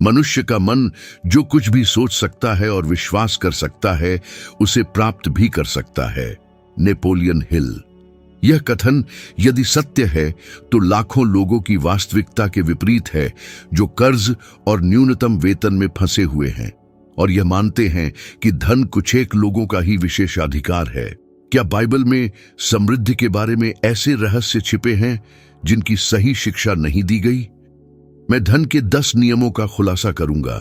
मनुष्य का मन जो कुछ भी सोच सकता है और विश्वास कर सकता है उसे प्राप्त भी कर सकता है। Napoleon Hill. यह कथन यदि सत्य है तो लाखों लोगों की वास्तविकता के विपरीत है, जो कर्ज और न्यूनतम वेतन में फंसे हुए हैं और यह मानते हैं कि धन कुछ एक लोगों का ही विशेषाधिकार है। क्या बाइबल में समृद्धि के बारे में ऐसे रहस्य छिपे हैं जिनकी सही शिक्षा नहीं दी गई? मैं धन के 10 नियमों का खुलासा करूंगा,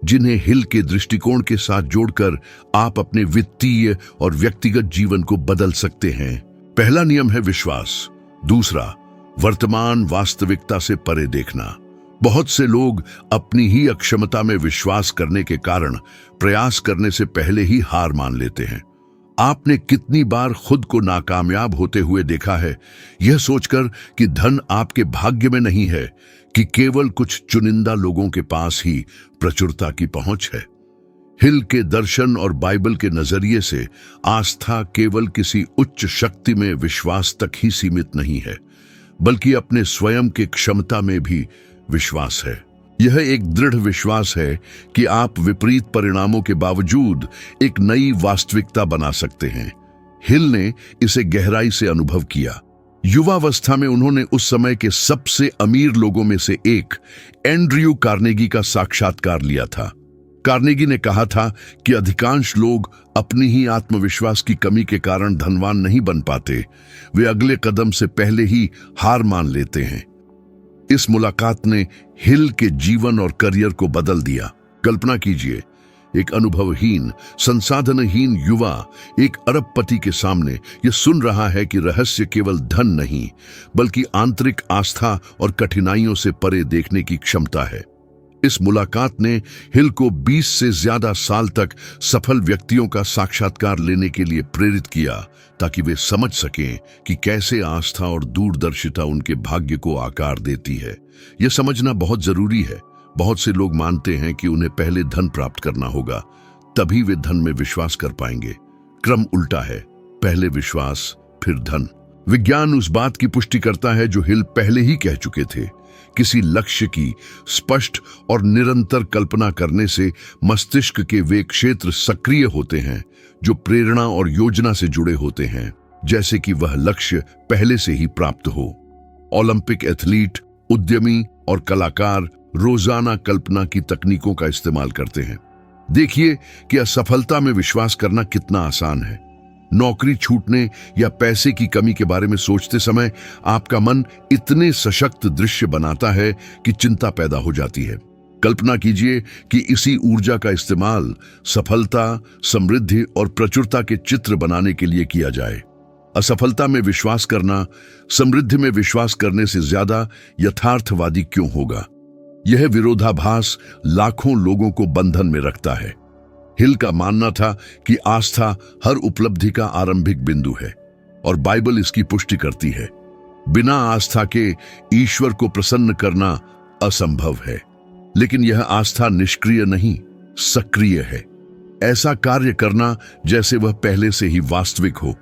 जिन्हें हिल के दृष्टिकोण के साथ जोड़कर आप अपने वित्तीय और व्यक्तिगत जीवन को बदल सकते हैं। पहला नियम है विश्वास। दूसरा, वर्तमान वास्तविकता से परे देखना। बहुत से लोग अपनी ही अक्षमता में विश्वास करने के कारण प्रयास करने से पहले ही हार मान लेते हैं। आपने कितनी बार खुद को नाकामयाब होते हुए देखा है, यह सोचकर कि धन आपके भाग्य में नहीं है, कि केवल कुछ चुनिंदा लोगों के पास ही प्रचुरता की पहुंच है। हिल के दर्शन और बाइबल के नजरिए से आस्था केवल किसी उच्च शक्ति में विश्वास तक ही सीमित नहीं है, बल्कि अपने स्वयं की क्षमता में भी विश्वास है। यह एक दृढ़ विश्वास है कि आप विपरीत परिणामों के बावजूद एक नई वास्तविकता बना सकते हैं। हिल ने इसे गहराई से अनुभव किया। युवावस्था में उन्होंने उस समय के सबसे अमीर लोगों में से एक एंड्रयू कार्नेगी का साक्षात्कार लिया था। कार्नेगी ने कहा था कि अधिकांश लोग अपनी ही आत्मविश्वास की कमी के कारण धनवान नहीं बन पाते, वे अगले कदम से पहले ही हार मान लेते हैं। इस मुलाकात ने हिल के जीवन और करियर को बदल दिया। कल्पना कीजिए, एक अनुभवहीन, संसाधनहीन युवा एक अरबपति के सामने यह सुन रहा है कि रहस्य केवल धन नहीं, बल्कि आंतरिक आस्था और कठिनाइयों से परे देखने की क्षमता है। इस मुलाकात ने हिल को 20 से ज्यादा साल तक सफल व्यक्तियों का साक्षात्कार लेने के लिए प्रेरित किया, ताकि वे समझ सकें कि कैसे आस्था और दूरदर्शिता उनके भाग्य को आकार देती है। यह समझना बहुत जरूरी है। बहुत से लोग मानते हैं कि उन्हें पहले धन प्राप्त करना होगा, तभी वे धन में विश्वास कर पाएंगे। क्रम उल्टा है, पहले विश्वास फिर धन। विज्ञान उस बात की पुष्टि करता है जो हिल पहले ही कह चुके थे। किसी लक्ष्य की स्पष्ट और निरंतर कल्पना करने से मस्तिष्क के वे क्षेत्र सक्रिय होते हैं जो प्रेरणा और योजना से जुड़े होते हैं, जैसे कि वह लक्ष्य पहले से ही प्राप्त हो। ओलंपिक एथलीट, उद्यमी और कलाकार रोजाना कल्पना की तकनीकों का इस्तेमाल करते हैं। देखिए कि असफलता में विश्वास करना कितना आसान है। नौकरी छूटने या पैसे की कमी के बारे में सोचते समय आपका मन इतने सशक्त दृश्य बनाता है कि चिंता पैदा हो जाती है। कल्पना कीजिए कि इसी ऊर्जा का इस्तेमाल सफलता, समृद्धि और प्रचुरता के चित्र बनाने के लिए किया जाए। असफलता में विश्वास करना समृद्धि में विश्वास करने से ज्यादा यथार्थवादी क्यों होगा? यह विरोधाभास लाखों लोगों को बंधन में रखता है। हिल का मानना था कि आस्था हर उपलब्धि का आरंभिक बिंदु है, और बाइबल इसकी पुष्टि करती है। बिना आस्था के ईश्वर को प्रसन्न करना असंभव है। लेकिन यह आस्था निष्क्रिय नहीं, सक्रिय है। ऐसा कार्य करना जैसे वह पहले से ही वास्तविक हो,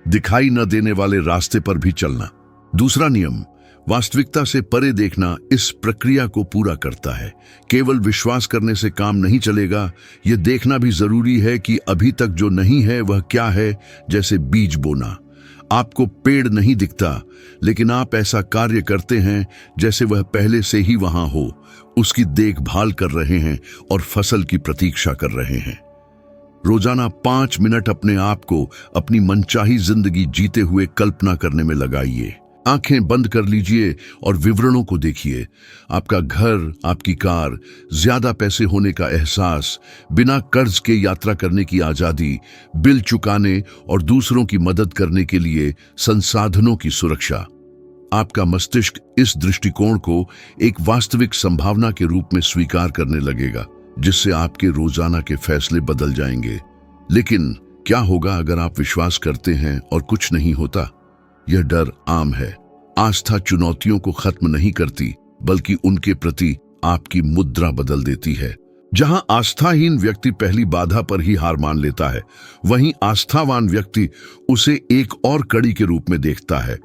दिखाई न देने वाले रास्ते पर भी चलना। दूसरा नियम, वास्तविकता से परे देखना, इस प्रक्रिया को पूरा करता है। केवल विश्वास करने से काम नहीं चलेगा, यह देखना भी जरूरी है कि अभी तक जो नहीं है वह क्या है। जैसे बीज बोना, आपको पेड़ नहीं दिखता, लेकिन आप ऐसा कार्य करते हैं जैसे वह पहले से ही वहां हो, उसकी देखभाल कर रहे हैं और फसल की प्रतीक्षा कर रहे हैं। रोजाना 5 मिनट अपने आप को अपनी मनचाही जिंदगी जीते हुए कल्पना करने में लगाइए। आंखें बंद कर लीजिए और विवरणों को देखिए। आपका घर, आपकी कार, ज्यादा पैसे होने का एहसास, बिना कर्ज के यात्रा करने की आजादी, बिल चुकाने और दूसरों की मदद करने के लिए संसाधनों की सुरक्षा। आपका मस्तिष्क इस दृष्टिकोण को एक वास्तविक संभावना के रूप में स्वीकार करने लगेगा, जिससे आपके रोजाना के फैसले बदल जाएंगे। लेकिन क्या होगा अगर आप विश्वास करते हैं और कुछ नहीं होता? यह डर आम है। आस्था चुनौतियों को खत्म नहीं करती, बल्कि उनके प्रति आपकी मुद्रा बदल देती है। जहां आस्थाहीन व्यक्ति पहली बाधा पर ही हार मान लेता है, वहीं आस्थावान व्यक्ति उसे एक और कड़ी के रूप में देखता है।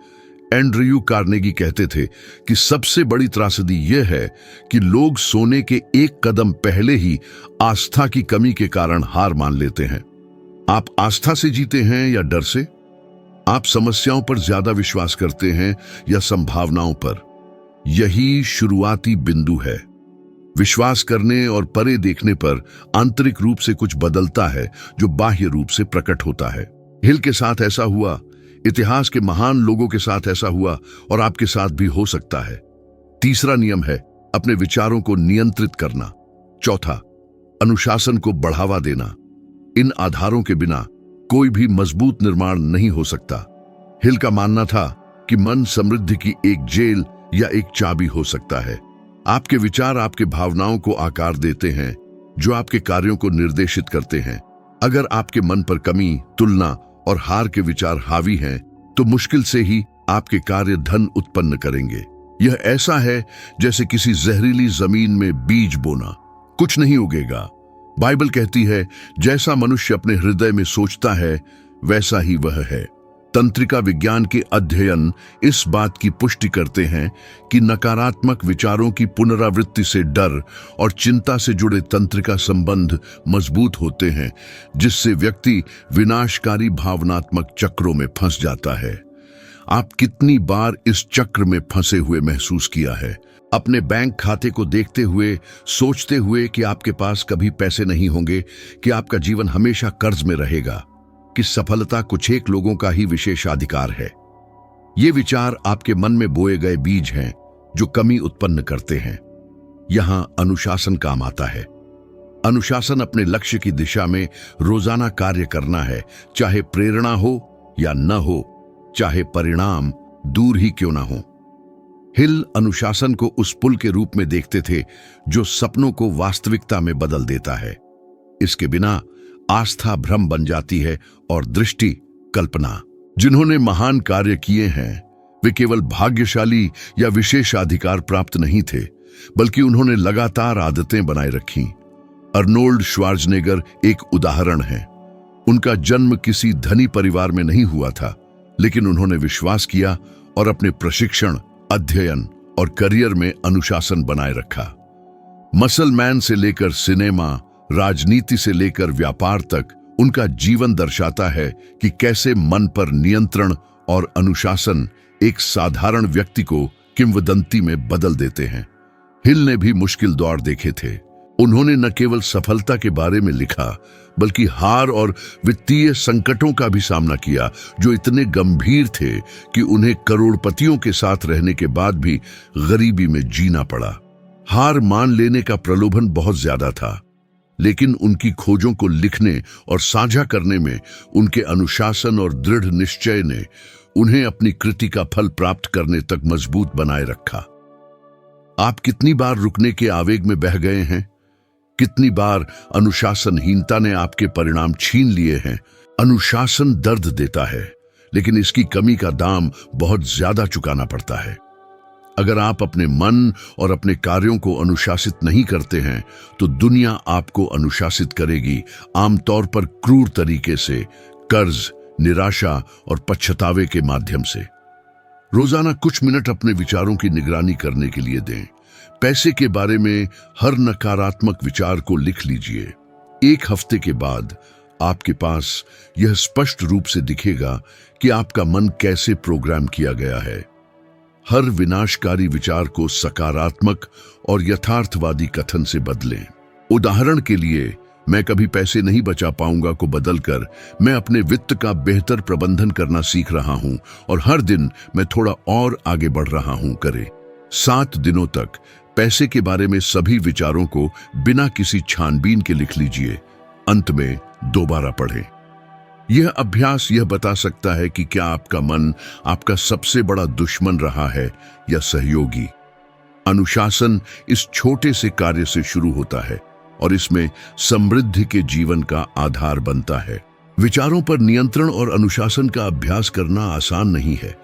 एंड्रयू कार्नेगी कहते थे कि सबसे बड़ी त्रासदी यह है कि लोग सोने के एक कदम पहले ही आस्था की कमी के कारण हार मान लेते हैं। आप आस्था से जीते हैं या डर से? आप समस्याओं पर ज्यादा विश्वास करते हैं या संभावनाओं पर? यही शुरुआती बिंदु है। विश्वास करने और परे देखने पर आंतरिक रूप से कुछ बदलता है जो बाह्य रूप से प्रकट होता है। हिल के साथ ऐसा हुआ, इतिहास के महान लोगों के साथ ऐसा हुआ और आपके साथ भी हो सकता है। तीसरा नियम है अपने विचारों को नियंत्रित करना। चौथा, अनुशासन को बढ़ावा देना। इन आधारों के बिना कोई भी मजबूत निर्माण नहीं हो सकता। हिल का मानना था कि मन समृद्धि की एक जेल या एक चाबी हो सकता है। आपके विचार आपके भावनाओं को आकार देते हैं, जो आपके कार्यों को निर्देशित करते हैं। अगर आपके मन पर कमी, तुलना और हार के विचार हावी हैं, तो मुश्किल से ही आपके कार्य धन उत्पन्न करेंगे। यह ऐसा है जैसे किसी जहरीली जमीन में बीज बोना, कुछ नहीं उगेगा। बाइबल कहती है, जैसा मनुष्य अपने हृदय में सोचता है वैसा ही वह है। तंत्रिका विज्ञान के अध्ययन इस बात की पुष्टि करते हैं कि नकारात्मक विचारों की पुनरावृत्ति से डर और चिंता से जुड़े तंत्रिका संबंध मजबूत होते हैं, जिससे व्यक्ति विनाशकारी भावनात्मक चक्रों में फंस जाता है। आप कितनी बार इस चक्र में फंसे हुए महसूस किया है? अपने बैंक खाते को देखते हुए, सोचते हुए कि आपके पास कभी पैसे नहीं होंगे, कि आपका जीवन हमेशा कर्ज में रहेगा, कि सफलता कुछ एक लोगों का ही विशेषाधिकार है। ये विचार आपके मन में बोए गए बीज हैं जो कमी उत्पन्न करते हैं। यहां अनुशासन काम आता है। अनुशासन अपने लक्ष्य की दिशा में रोजाना कार्य करना है, चाहे प्रेरणा हो या न हो, चाहे परिणाम दूर ही क्यों ना हो। हिल अनुशासन को उस पुल के रूप में देखते थे जो सपनों को वास्तविकता में बदल देता है। इसके बिना आस्था भ्रम बन जाती है और दृष्टि कल्पना। जिन्होंने महान कार्य किए हैं वे केवल भाग्यशाली या विशेषाधिकार प्राप्त नहीं थे, बल्कि उन्होंने लगातार आदतें बनाए रखी। अर्नोल्ड श्वार्ज़नेगर एक उदाहरण है। उनका जन्म किसी धनी परिवार में नहीं हुआ था, लेकिन उन्होंने विश्वास किया और अपने प्रशिक्षण, अध्ययन और करियर में अनुशासन बनाए रखा। मसल मैन से लेकर सिनेमा, राजनीति से लेकर व्यापार तक उनका जीवन दर्शाता है कि कैसे मन पर नियंत्रण और अनुशासन एक साधारण व्यक्ति को किंवदंती में बदल देते हैं। हिल ने भी मुश्किल दौर देखे थे। उन्होंने न केवल सफलता के बारे में लिखा, बल्कि हार और वित्तीय संकटों का भी सामना किया, जो इतने गंभीर थे कि उन्हें करोड़पतियों के साथ रहने के बाद भी गरीबी में जीना पड़ा। हार मान लेने का प्रलोभन बहुत ज्यादा था, लेकिन उनकी खोजों को लिखने और साझा करने में उनके अनुशासन और दृढ़ निश्चय ने उन्हें अपनी कृति का फल प्राप्त करने तक मजबूत बनाए रखा। आप कितनी बार रुकने के आवेग में बह गए हैं? कितनी बार अनुशासनहीनता ने आपके परिणाम छीन लिए हैं? अनुशासन दर्द देता है, लेकिन इसकी कमी का दाम बहुत ज्यादा चुकाना पड़ता है। अगर आप अपने मन और अपने कार्यों को अनुशासित नहीं करते हैं, तो दुनिया आपको अनुशासित करेगी, आमतौर पर क्रूर तरीके से, कर्ज, निराशा और पछतावे के माध्यम से। रोजाना कुछ मिनट अपने विचारों की निगरानी करने के लिए दें। पैसे के बारे में हर नकारात्मक विचार को लिख लीजिए। एक हफ्ते के बाद आपके पास यह स्पष्ट रूप से दिखेगा कि आपका मन कैसे प्रोग्राम किया गया है। हर विनाशकारी विचार को सकारात्मक और यथार्थवादी कथन से बदलें। उदाहरण के लिए, मैं कभी पैसे नहीं बचा पाऊंगा को बदलकर, मैं अपने वित्त का बेहतर प्रबंधन करना सीख रहा हूं और हर दिन मैं थोड़ा और आगे बढ़ रहा हूं करें। 7 दिनों तक पैसे के बारे में सभी विचारों को बिना किसी छानबीन के लिख लीजिए। अंत में दोबारा पढ़ें। यह अभ्यास यह बता सकता है कि क्या आपका मन आपका सबसे बड़ा दुश्मन रहा है या सहयोगी। अनुशासन इस छोटे से कार्य से शुरू होता है और इसमें समृद्धि के जीवन का आधार बनता है। विचारों पर नियंत्रण और अनुशासन का अभ्यास करना आसान नहीं है,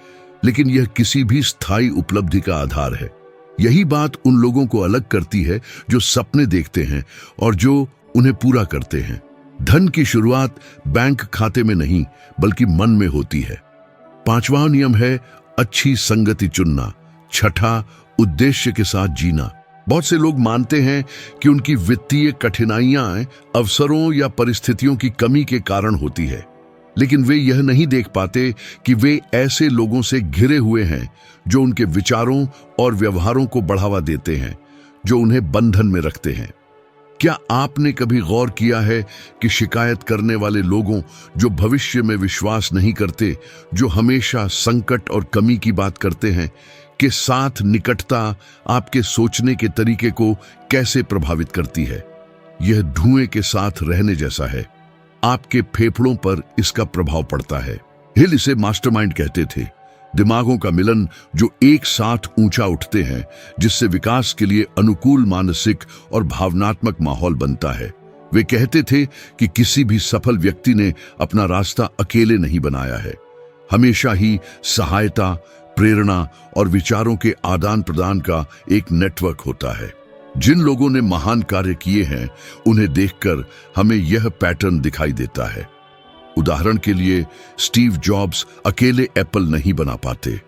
लेकिन यह किसी भी स्थायी उपलब्धि का आधार है। यही बात उन लोगों को अलग करती है जो सपने देखते हैं और जो उन्हें पूरा करते हैं। धन की शुरुआत बैंक खाते में नहीं, बल्कि मन में होती है। 5वां नियम है अच्छी संगति चुनना। छठा, उद्देश्य के साथ जीना। बहुत से लोग मानते हैं कि उनकी वित्तीय कठिनाइयां अवसरों या परिस्थितियों की कमी के कारण होती है, लेकिन वे यह नहीं देख पाते कि वे ऐसे लोगों से घिरे हुए हैं जो उनके विचारों और व्यवहारों को बढ़ावा देते हैं, जो उन्हें बंधन में रखते हैं। क्या आपने कभी गौर किया है कि शिकायत करने वाले लोगों, जो भविष्य में विश्वास नहीं करते, जो हमेशा संकट और कमी की बात करते हैं, के साथ निकटता आपके सोचने के तरीके को कैसे प्रभावित करती है? यह धुएं के साथ रहने जैसा है। आपके फेफड़ों पर इसका प्रभाव पड़ता है। हिल इसे मास्टरमाइंड कहते थे, दिमागों का मिलन जो एक साथ ऊंचा उठते हैं, जिससे विकास के लिए अनुकूल मानसिक और भावनात्मक माहौल बनता है। वे कहते थे कि किसी भी सफल व्यक्ति ने अपना रास्ता अकेले नहीं बनाया है। हमेशा ही सहायता, प्रेरणा और विचारों के आदान प्रदान का एक नेटवर्क होता है। जिन लोगों ने महान कार्य किए हैं, उन्हें देखकर हमें यह पैटर्न दिखाई देता है। उदाहरण के लिए, स्टीव जॉब्स अकेले एप्पल नहीं बना पाते।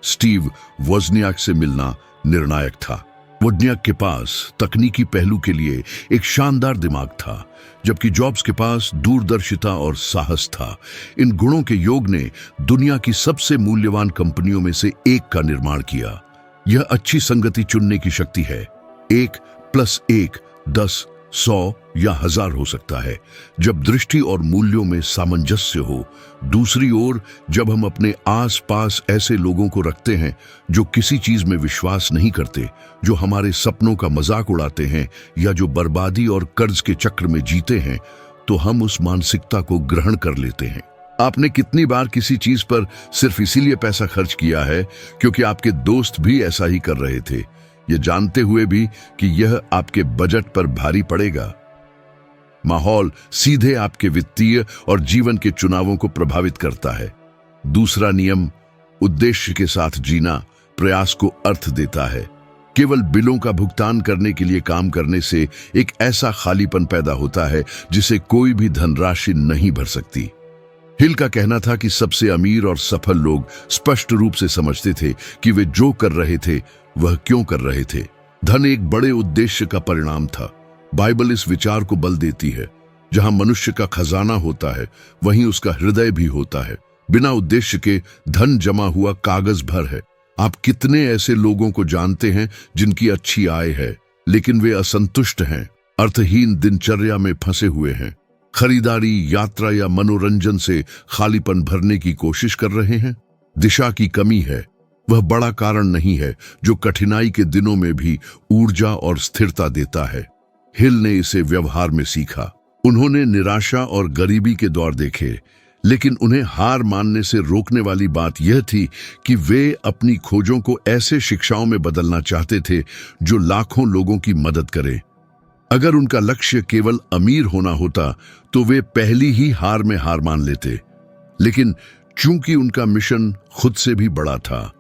स्टीव वोज़नियाक से मिलना निर्णायक था। वोज़नियाक के पास तकनीकी पहलू के लिए एक शानदार दिमाग था, जबकि जॉब्स के पास दूरदर्शिता और साहस था। इन गुणों के योग ने दुनिया की सबसे मूल्यवान कंपनियों में से एक का निर्माण किया। यह अच्छी संगति चुनने की शक्ति है। 1 + 1 10, 100 या 1000 हो सकता है, जब दृष्टि और मूल्यों में सामंजस्य हो। दूसरी ओर, जब हम अपने आसपास ऐसे लोगों को रखते हैं जो किसी चीज में विश्वास नहीं करते, जो हमारे सपनों का मजाक उड़ाते हैं या जो बर्बादी और कर्ज के चक्र में जीते हैं, तो हम उस मानसिकता को ग्रहण कर लेते हैं। आपने कितनी बार किसी चीज पर सिर्फ इसीलिए पैसा खर्च किया है क्योंकि आपके दोस्त भी ऐसा ही कर रहे थे, ये जानते हुए भी कि यह आपके बजट पर भारी पड़ेगा? माहौल सीधे आपके वित्तीय और जीवन के चुनावों को प्रभावित करता है। दूसरा नियम, उद्देश्य के साथ जीना प्रयास को अर्थ देता है। केवल बिलों का भुगतान करने के लिए काम करने से एक ऐसा खालीपन पैदा होता है जिसे कोई भी धनराशि नहीं भर सकती। हिल का कहना था कि सबसे अमीर और सफल लोग स्पष्ट रूप से समझते थे कि वे जो कर रहे थे वह क्यों कर रहे थे। धन एक बड़े उद्देश्य का परिणाम था। बाइबल इस विचार को बल देती है, जहां मनुष्य का खजाना होता है, वहीं उसका हृदय भी होता है। बिना उद्देश्य के धन जमा हुआ कागज भर है। आप कितने ऐसे लोगों को जानते हैं जिनकी अच्छी आय है, लेकिन वे असंतुष्ट हैं, अर्थहीन दिनचर्या में फंसे हुए हैं, खरीदारी, यात्रा या मनोरंजन से खालीपन भरने की कोशिश कर रहे हैं? दिशा की कमी है। वह बड़ा कारण नहीं है जो कठिनाई के दिनों में भी ऊर्जा और स्थिरता देता है। हिल ने इसे व्यवहार में सीखा। उन्होंने निराशा और गरीबी के दौर देखे, लेकिन उन्हें हार मानने से रोकने वाली बात यह थी कि वे अपनी खोजों को ऐसे शिक्षाओं में बदलना चाहते थे जो लाखों लोगों की मदद करे। अगर उनका लक्ष्य केवल अमीर होना होता तो वे पहली ही हार में हार मान लेते, लेकिन चूंकि उनका मिशन खुद से भी बड़ा था,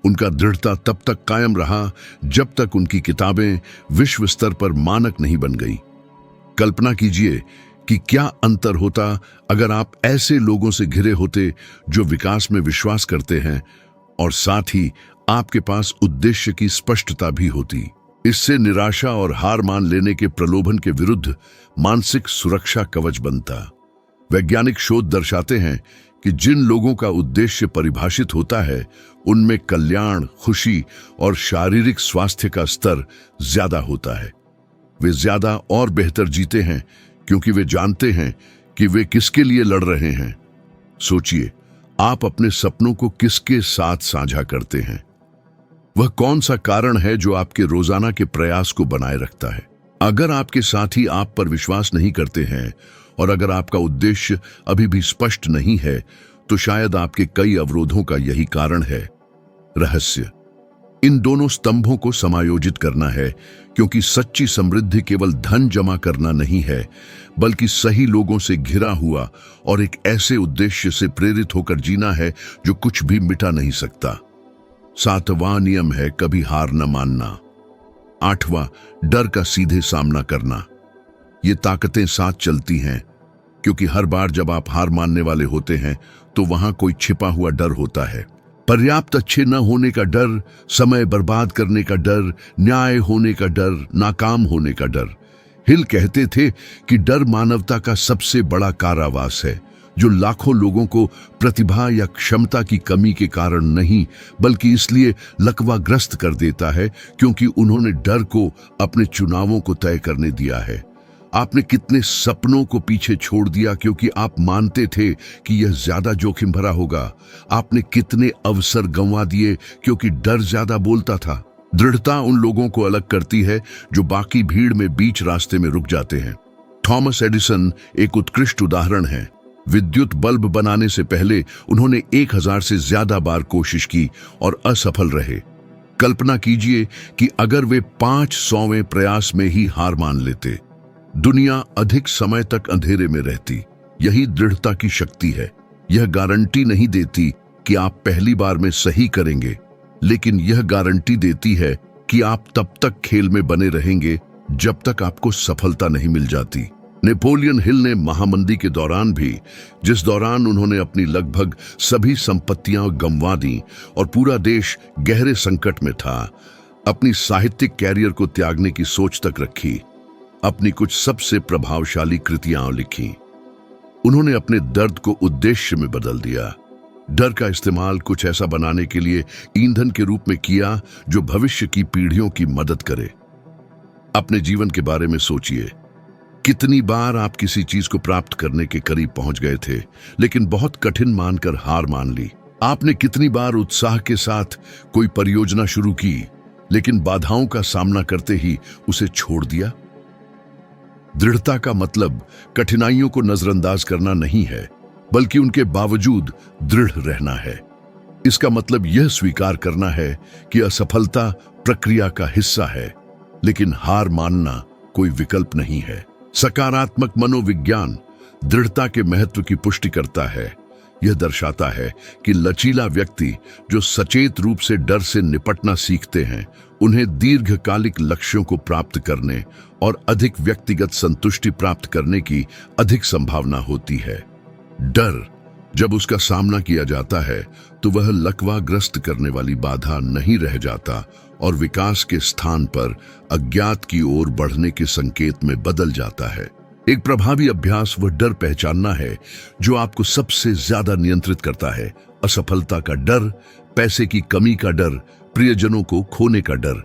उनका दृढ़ता तब तक कायम रहा जब तक उनकी किताबें विश्व स्तर पर मानक नहीं बन गई। कल्पना कीजिए कि क्या अंतर होता अगर आप ऐसे लोगों से घिरे होते जो विकास में विश्वास करते हैं और साथ ही आपके पास उद्देश्य की स्पष्टता भी होती। इससे निराशा और हार मान लेने के प्रलोभन के विरुद्ध मानसिक सुरक्षा कवच बनता। वैज्ञानिक शोध दर्शाते हैं कि जिन लोगों का उद्देश्य परिभाषित होता है, उनमें कल्याण, खुशी और शारीरिक स्वास्थ्य का स्तर ज्यादा होता है। वे ज्यादा और बेहतर जीते हैं क्योंकि वे जानते हैं कि वे किसके लिए लड़ रहे हैं। सोचिए, आप अपने सपनों को किसके साथ साझा करते हैं? वह कौन सा कारण है जो आपके रोजाना के प्रयास को बनाए रखता है? अगर आपके साथी आप पर विश्वास नहीं करते हैं और अगर आपका उद्देश्य अभी भी स्पष्ट नहीं है, तो शायद आपके कई अवरोधों का यही कारण है। रहस्य इन दोनों स्तंभों को समायोजित करना है, क्योंकि सच्ची समृद्धि केवल धन जमा करना नहीं है, बल्कि सही लोगों से घिरा हुआ और एक ऐसे उद्देश्य से प्रेरित होकर जीना है जो कुछ भी मिटा नहीं सकता। 7वां नियम है कभी हार न मानना। 8वां, डर का सीधे सामना करना। ये ताकतें साथ चलती हैं, क्योंकि हर बार जब आप हार मानने वाले होते हैं तो वहां कोई छिपा हुआ डर होता है। पर्याप्त अच्छे न होने का डर, समय बर्बाद करने का डर, न्याय होने का डर, नाकाम होने का डर। हिल कहते थे कि डर मानवता का सबसे बड़ा कारावास है, जो लाखों लोगों को प्रतिभा या क्षमता की कमी के कारण नहीं, बल्कि इसलिए लकवाग्रस्त कर देता है क्योंकि उन्होंने डर को अपने चुनावों को तय करने दिया है। आपने कितने सपनों को पीछे छोड़ दिया क्योंकि आप मानते थे कि यह ज्यादा जोखिम भरा होगा। आपने कितने अवसर गंवा दिए क्योंकि डर ज्यादा बोलता था। दृढ़ता उन लोगों को अलग करती है जो बाकी भीड़ में बीच रास्ते में रुक जाते हैं। थॉमस एडिसन एक उत्कृष्ट उदाहरण है। विद्युत बल्ब बनाने से पहले उन्होंने 1000 से ज्यादा बार कोशिश की और असफल रहे। कल्पना कीजिए कि अगर वे 500वें प्रयास में ही हार मान लेते, दुनिया अधिक समय तक अंधेरे में रहती। यही दृढ़ता की शक्ति है। यह गारंटी नहीं देती कि आप पहली बार में सही करेंगे, लेकिन यह गारंटी देती है कि आप तब तक खेल में बने रहेंगे जब तक आपको सफलता नहीं मिल जाती। नेपोलियन हिल ने महामंदी के दौरान भी, जिस दौरान उन्होंने अपनी लगभग सभी संपत्तियां गंवा दी और पूरा देश गहरे संकट में था, अपनी साहित्यिक कैरियर को त्यागने की सोच तक रखी। अपनी कुछ सबसे प्रभावशाली कृतियां लिखी। उन्होंने अपने दर्द को उद्देश्य में बदल दिया। डर का इस्तेमाल कुछ ऐसा बनाने के लिए ईंधन के रूप में किया जो भविष्य की पीढ़ियों की मदद करे। अपने जीवन के बारे में सोचिए। कितनी बार आप किसी चीज को प्राप्त करने के करीब पहुंच गए थे, लेकिन बहुत कठिन मानकर हार मान ली। आपने कितनी बार उत्साह के साथ कोई परियोजना शुरू की, लेकिन बाधाओं का सामना करते ही उसे छोड़ दिया। दृढ़ता का मतलब कठिनाइयों को नजरअंदाज करना नहीं है, बल्कि उनके बावजूद दृढ़ रहना है। इसका मतलब यह स्वीकार करना है कि असफलता प्रक्रिया का हिस्सा है, लेकिन हार मानना कोई विकल्प नहीं है। सकारात्मक मनोविज्ञान दृढ़ता के महत्व की पुष्टि करता है। यह दर्शाता है कि लचीला व्यक्ति जो सचेत रूप से डर से निपटना सीखते हैं, उन्हें दीर्घकालिक लक्ष्यों को प्राप्त करने और अधिक व्यक्तिगत संतुष्टि प्राप्त करने की अधिक संभावना होती है। डर जब उसका सामना किया जाता है तो वह लकवाग्रस्त करने वाली बाधा नहीं रह जाता और विकास के स्थान पर अज्ञात की ओर बढ़ने के संकेत में बदल जाता है। एक प्रभावी अभ्यास वह डर पहचानना है जो आपको सबसे ज्यादा नियंत्रित करता है। असफलता का डर, पैसे की कमी का डर, प्रियजनों को खोने का डर।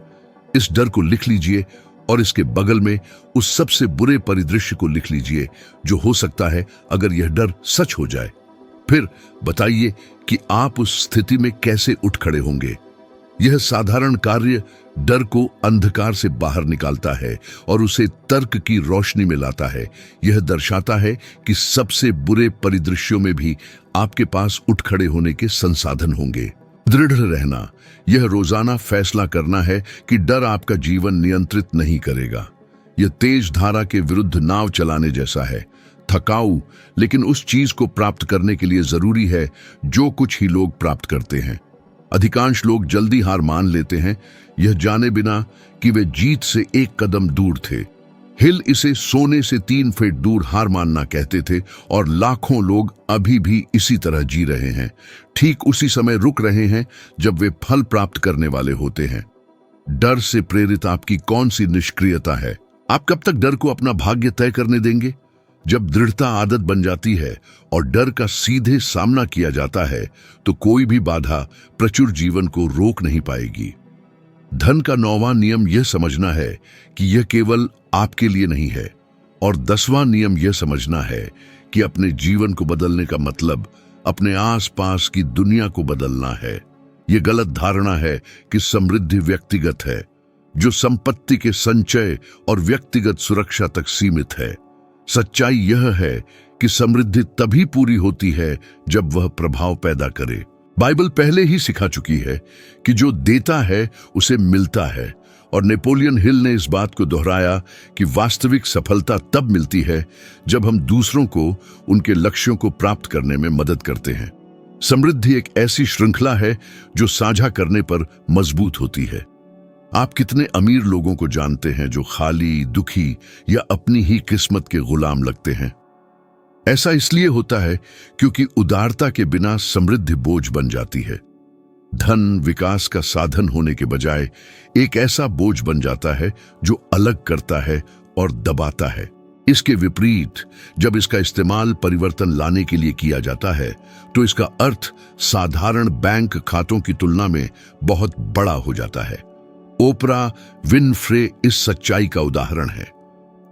इस डर को लिख लीजिए और इसके बगल में उस सबसे बुरे परिदृश्य को लिख लीजिए जो हो सकता है अगर यह डर सच हो जाए। फिर बताइए कि आप उस स्थिति में कैसे उठ खड़े होंगे। यह साधारण कार्य डर को अंधकार से बाहर निकालता है और उसे तर्क की रोशनी में लाता है। यह दर्शाता है कि सबसे बुरे परिदृश्यों में भी आपके पास उठ खड़े होने के संसाधन होंगे। दृढ़ रहना यह रोजाना फैसला करना है कि डर आपका जीवन नियंत्रित नहीं करेगा। यह तेज धारा के विरुद्ध नाव चलाने जैसा है, थकाऊ, लेकिन उस चीज को प्राप्त करने के लिए जरूरी है जो कुछ ही लोग प्राप्त करते हैं। अधिकांश लोग जल्दी हार मान लेते हैं, यह जाने बिना कि वे जीत से एक कदम दूर थे। हिल इसे सोने से 3 फीट दूर हार मानना कहते थे और लाखों लोग अभी भी इसी तरह जी रहे हैं, ठीक उसी समय रुक रहे हैं जब वे फल प्राप्त करने वाले होते हैं। डर से प्रेरित आपकी कौन सी निष्क्रियता है? आप कब तक डर को अपना भाग्य तय करने देंगे? जब दृढ़ता आदत बन जाती है और डर का सीधे सामना किया जाता है तो कोई भी बाधा प्रचुर जीवन को रोक नहीं पाएगी। धन का 9वां नियम यह समझना है कि यह केवल आपके लिए नहीं है, और 10वां नियम यह समझना है कि अपने जीवन को बदलने का मतलब अपने आसपास की दुनिया को बदलना है। यह गलत धारणा है कि समृद्धि व्यक्तिगत है, जो संपत्ति के संचय और व्यक्तिगत सुरक्षा तक सीमित है। सच्चाई यह है कि समृद्धि तभी पूरी होती है जब वह प्रभाव पैदा करे। बाइबल पहले ही सिखा चुकी है कि जो देता है उसे मिलता है, और नेपोलियन हिल ने इस बात को दोहराया कि वास्तविक सफलता तब मिलती है जब हम दूसरों को उनके लक्ष्यों को प्राप्त करने में मदद करते हैं। समृद्धि एक ऐसी श्रृंखला है जो साझा करने पर मजबूत होती है। आप कितने अमीर लोगों को जानते हैं जो खाली, दुखी या अपनी ही किस्मत के गुलाम लगते हैं? ऐसा इसलिए होता है क्योंकि उदारता के बिना समृद्धि बोझ बन जाती है। धन विकास का साधन होने के बजाय एक ऐसा बोझ बन जाता है जो अलग करता है और दबाता है। इसके विपरीत जब इसका इस्तेमाल परिवर्तन लाने के लिए किया जाता है तो इसका अर्थ साधारण बैंक खातों की तुलना में बहुत बड़ा हो जाता है। ओपरा विनफ्रे इस सच्चाई का उदाहरण है।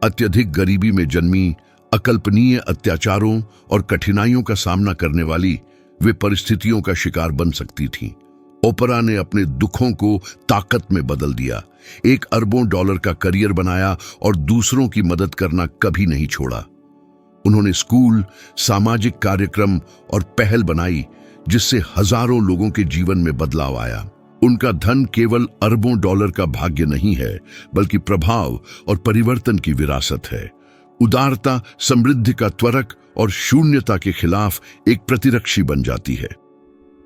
अत्यधिक गरीबी में जन्मी, अकल्पनीय अत्याचारों और कठिनाइयों का सामना करने वाली वे परिस्थितियों का शिकार बन सकती थीं। ओपरा ने अपने दुखों को ताकत में बदल दिया, $1 अरबों का करियर बनाया और दूसरों की मदद करना कभी नहीं छोड़ा। उन्होंने स्कूल, सामाजिक कार्यक्रम और पहल बनाई जिससे हजारों लोगों के जीवन में बदलाव आया। उनका धन केवल अरबों डॉलर का भाग्य नहीं है, बल्कि प्रभाव और परिवर्तन की विरासत है। उदारता समृद्धि का त्वरक और शून्यता के खिलाफ एक प्रतिरक्षी बन जाती है।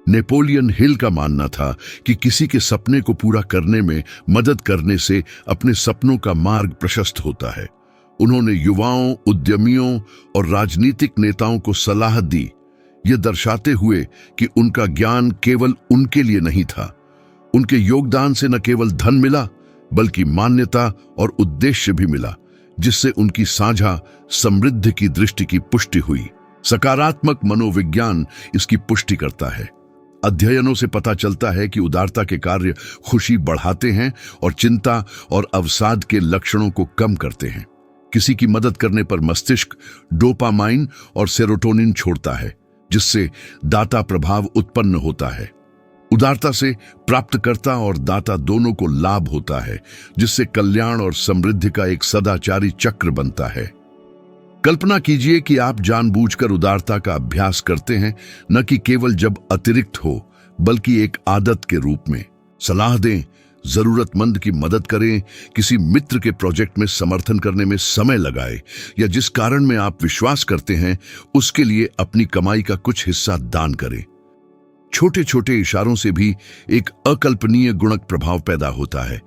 नेपोलियन हिल का मानना था कि किसी के सपने को पूरा करने में मदद करने से अपने सपनों का मार्ग प्रशस्त होता है। उन्होंने युवाओं, उद्यमियों और राजनीतिक नेताओं को सलाह दी, यह दर्शाते हुए कि उनका ज्ञान केवल उनके लिए नहीं था। उनके योगदान से न केवल धन मिला, बल्कि मान्यता और उद्देश्य भी मिला, जिससे उनकी साझा समृद्धि की दृष्टि की पुष्टि हुई। सकारात्मक मनोविज्ञान इसकी पुष्टि करता है। अध्ययनों से पता चलता है कि उदारता के कार्य खुशी बढ़ाते हैं और चिंता और अवसाद के लक्षणों को कम करते हैं। किसी की मदद करने पर मस्तिष्क डोपामाइन और सेरोटोनिन छोड़ता है, जिससे दाता प्रभाव उत्पन्न होता है। उदारता से प्राप्तकर्ता और दाता दोनों को लाभ होता है, जिससे कल्याण और समृद्धि का एक सदाचारी चक्र बनता है। कल्पना कीजिए कि आप जानबूझकर उदारता का अभ्यास करते हैं, न कि केवल जब अतिरिक्त हो, बल्कि एक आदत के रूप में। सलाह दें, जरूरतमंद की मदद करें, किसी मित्र के प्रोजेक्ट में समर्थन करने में समय लगाएं, या जिस कारण में आप विश्वास करते हैं उसके लिए अपनी कमाई का कुछ हिस्सा दान करें। छोटे छोटे इशारों से भी एक अकल्पनीय गुणक प्रभाव पैदा होता है।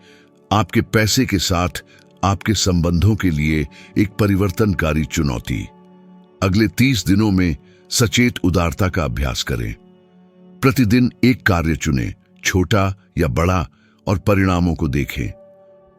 आपके पैसे के साथ आपके संबंधों के लिए एक परिवर्तनकारी चुनौती। अगले 30 दिनों में सचेत उदारता का अभ्यास करें। प्रतिदिन एक कार्य चुनें, छोटा या बड़ा, और परिणामों को देखें।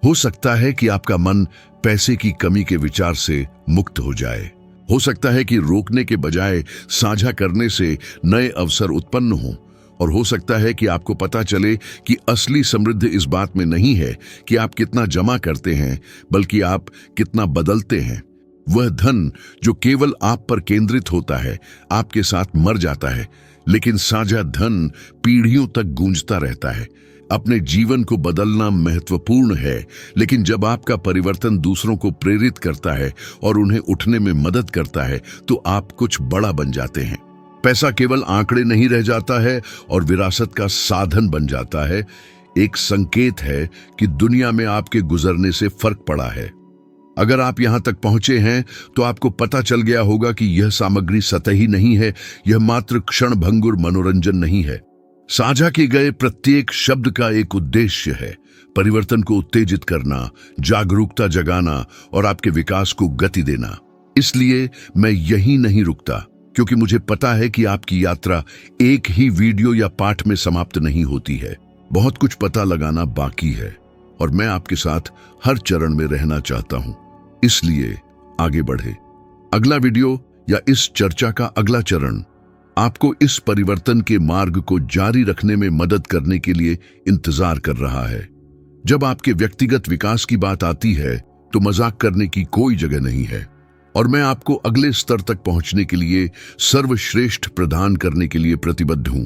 हो सकता है कि आपका मन पैसे की कमी के विचार से मुक्त हो जाए। हो सकता है कि रोकने के बजाय साझा करने से नए अवसर उत्पन्न हों, और हो सकता है कि आपको पता चले कि असली समृद्धि इस बात में नहीं है कि आप कितना जमा करते हैं, बल्कि आप कितना बदलते हैं। वह धन जो केवल आप पर केंद्रित होता है आपके साथ मर जाता है, लेकिन साझा धन पीढ़ियों तक गूंजता रहता है। अपने जीवन को बदलना महत्वपूर्ण है, लेकिन जब आपका परिवर्तन दूसरों को प्रेरित करता है और उन्हें उठने में मदद करता है, तो आप कुछ बड़ा बन जाते हैं। पैसा केवल आंकड़े नहीं रह जाता है और विरासत का साधन बन जाता है। एक संकेत है कि दुनिया में आपके गुजरने से फर्क पड़ा है। अगर आप यहां तक पहुंचे हैं तो आपको पता चल गया होगा कि यह सामग्री सतही नहीं है, यह मात्र क्षणभंगुर मनोरंजन नहीं है। साझा किए गए प्रत्येक शब्द का एक उद्देश्य है, परिवर्तन को उत्तेजित करना, जागरूकता जगाना और आपके विकास को गति देना। इसलिए मैं यहीं नहीं रुकता, क्योंकि मुझे पता है कि आपकी यात्रा एक ही वीडियो या पाठ में समाप्त नहीं होती है। बहुत कुछ पता लगाना बाकी है और मैं आपके साथ हर चरण में रहना चाहता हूं। इसलिए आगे बढ़े। अगला वीडियो या इस चर्चा का अगला चरण आपको इस परिवर्तन के मार्ग को जारी रखने में मदद करने के लिए इंतजार कर रहा है। जब आपके व्यक्तिगत विकास की बात आती है तो मजाक करने की कोई जगह नहीं है, और मैं आपको अगले स्तर तक पहुंचने के लिए सर्वश्रेष्ठ प्रदान करने के लिए प्रतिबद्ध हूं।